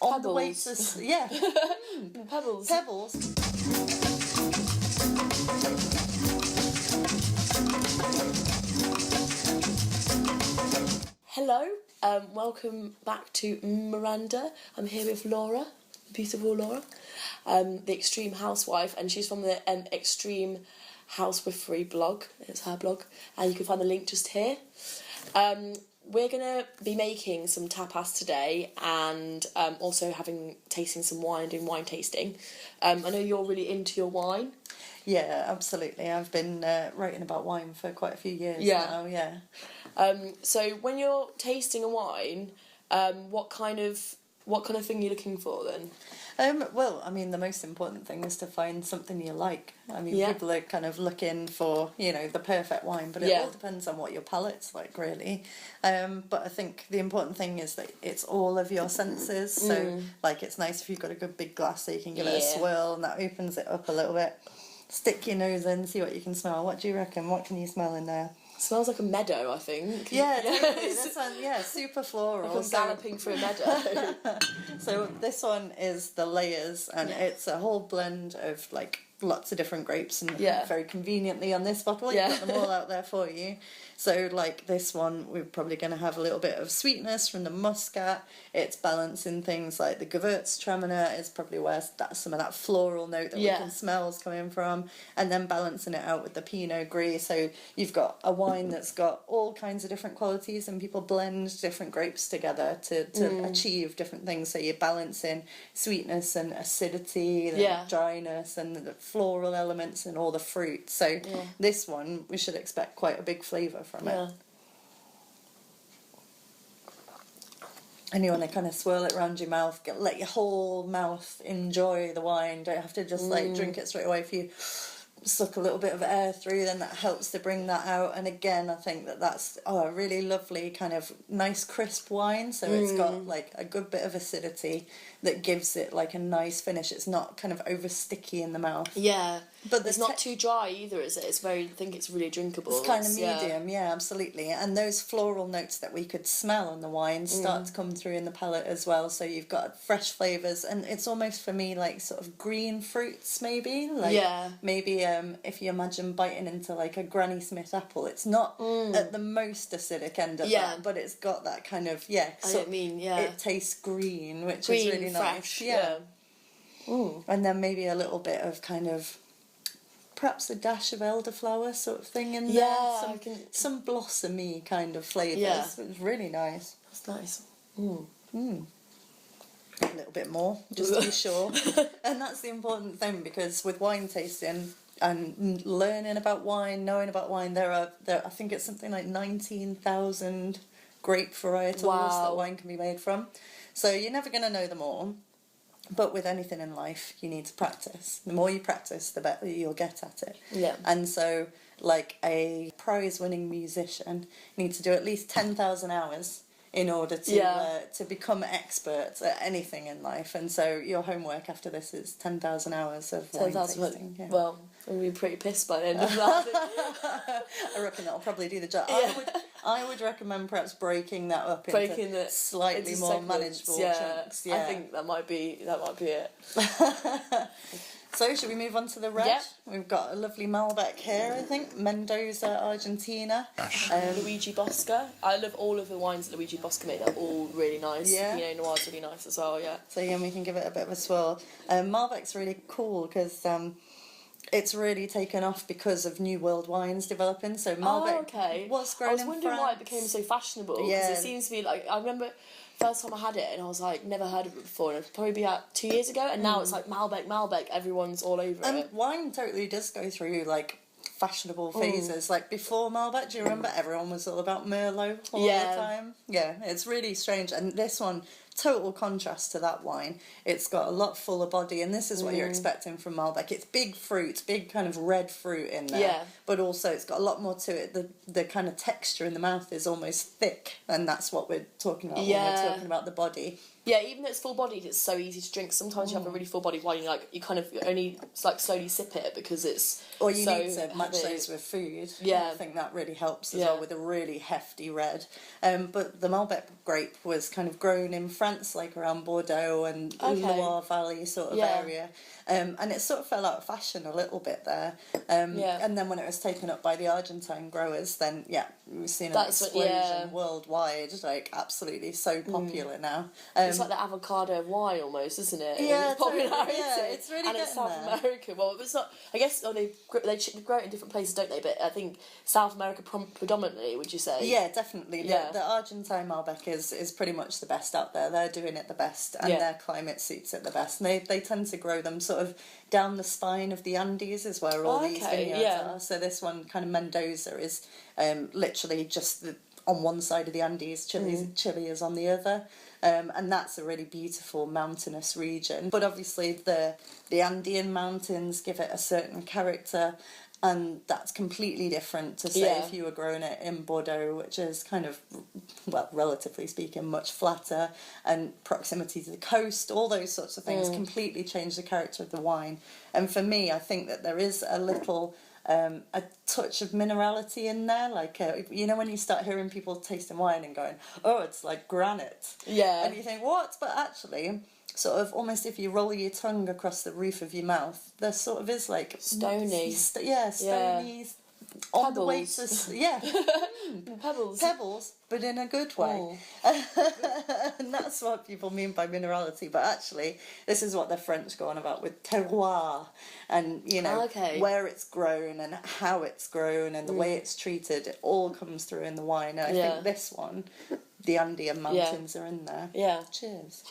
on the way to... Yeah. Pebbles. Pebbles. Hello, welcome back to Miranda. I'm here with Laura, the beautiful Laura, the Extreme Housewife, and she's from the Extreme Housewifery blog. It's her blog, and you can find the link just here. We're going to be making some tapas today and also tasting some wine, doing wine tasting. I know you're really into your wine. Yeah, absolutely. I've been writing about wine for quite a few years now, yeah. So when you're tasting a wine, what kind of thing are you looking for then? Well, I mean, the most important thing is to find something you like. I mean, people are kind of looking for, the perfect wine, but it all depends on what your palate's like, really. But I think the important thing is that it's all of your senses. So, it's nice if you've got a good big glass so you can give it a swirl, and that opens it up a little bit. Stick your nose in, see what you can smell. What do you reckon? What can you smell in there? Smells like a meadow, I think. Yeah, totally. This one, super floral. Like I'm galloping through a meadow. So this one is the Layers, and it's a whole blend of lots of different grapes, and very conveniently on this bottle, you've got them all out there for you. So this one, we're probably going to have a little bit of sweetness from the muscat. It's balancing things like the Gewürztraminer is probably where some of that floral note that we can smell is coming from, and then balancing it out with the Pinot Gris. So you've got a wine that's got all kinds of different qualities, and people blend different grapes together to achieve different things. So you're balancing sweetness and acidity, the dryness and the floral elements and all the fruit. So this one, we should expect quite a big flavour from it. And you want to kind of swirl it around your mouth, let your whole mouth enjoy the wine. Don't have to just drink it straight away. If you suck a little bit of air through, then that helps to bring that out. And again, I think that's a really lovely kind of nice crisp wine. So it's got a good bit of acidity that gives it a nice finish. It's not kind of over sticky in the mouth. Yeah. But it's not too dry either, is it? I think it's really drinkable. It's kind of medium, absolutely. And those floral notes that we could smell on the wine start to come through in the palate as well. So you've got fresh flavours, and it's almost for me sort of green fruits, maybe. Maybe if you imagine biting into a Granny Smith apple, it's not at the most acidic end of that, but it's got that kind of it tastes green, which is really fresh, nice. And then maybe a little bit of kind of perhaps a dash of elderflower sort of thing in there. Some blossomy kind of flavours. Yeah. It's really nice. That's nice. A little bit more, just to be sure. And that's the important thing, because with wine tasting and learning about wine, knowing about wine, there are I think it's something like 19,000 grape varietals that wine can be made from. So you're never going to know them all. But with anything in life, you need to practice. The more you practice, the better you'll get at it. Yeah. And so, a prize-winning musician needs to do at least 10,000 hours in order to become experts at anything in life. And so your homework after this is 10,000 hours of wine tasting. Yeah. Well, we'll be pretty pissed by the end of that. I reckon that'll probably do the job. I would recommend perhaps breaking that up into slightly more manageable chunks. Yeah, I think that might be it. So, should we move on to the red? Yep. We've got a lovely Malbec here, I think. Mendoza, Argentina. Luigi Bosca. I love all of the wines that Luigi Bosca made. They're all really nice. Yeah. Pinot Noir's really nice as well, yeah. So, we can give it a bit of a swirl. Malbec's really cool because it's really taken off because of New World wines developing. So Malbec was grown in France. I was wondering why it became so fashionable. Yeah. Because it seems to be I remember first time I had it and I was never heard of it before, and it'd probably be 2 years ago, and now it's Malbec, everyone's all over it. And wine totally does go through fashionable phases. Before Malbec, do you remember everyone was all about Merlot all the time? Yeah, it's really strange. And this one, total contrast to that wine. It's got a lot fuller body, and this is what you're expecting from Malbec. It's big fruit, big kind of red fruit in there, but also it's got a lot more to it. The kind of texture in the mouth is almost thick, and that's what we're talking about when we're talking about the body. Yeah, even though it's full-bodied, it's so easy to drink. Sometimes you have a really full-bodied wine, you only like slowly sip it because it's or you so need to match heavy. those with food. Yeah, I think that really helps as well with a really hefty red. But the Malbec grape was kind of grown in France, like around Bordeaux and Loire Valley sort of area. And it sort of fell out of fashion a little bit there. And then when it was taken up by the Argentine growers, then we've seen an explosion worldwide. Like absolutely so popular now. It's like the avocado of wine almost, isn't it? Yeah, it's popularity. Yeah, it's really and it's South there. America. Well, it's not. I guess they grow it in different places, don't they? But I think South America predominantly. Would you say? Yeah, definitely. The Argentine Malbec is pretty much the best out there. They're doing it the best, and their climate suits it the best. And they tend to grow them sort of down the spine of the Andes, is where all these vineyards are. So this one, kind of Mendoza, is literally just on one side of the Andes. Chile is on the other. And that's a really beautiful mountainous region. But obviously the Andean mountains give it a certain character, and that's completely different to say if you were growing it in Bordeaux, which is kind of, well, relatively speaking, much flatter, and proximity to the coast, all those sorts of things completely change the character of the wine. And for me, I think that there is a little... a touch of minerality in there, like when you start hearing people tasting wine and going, oh, it's like granite, and you think what, but actually sort of almost if you roll your tongue across the roof of your mouth, there sort of is like stony, stony on the way to pebbles, but in a good way. And that's what people mean by minerality. But actually, this is what the French go on about with terroir, and where it's grown and how it's grown and the way it's treated. It all comes through in the wine. And I think this one, the Andean mountains are in there. Yeah. Cheers.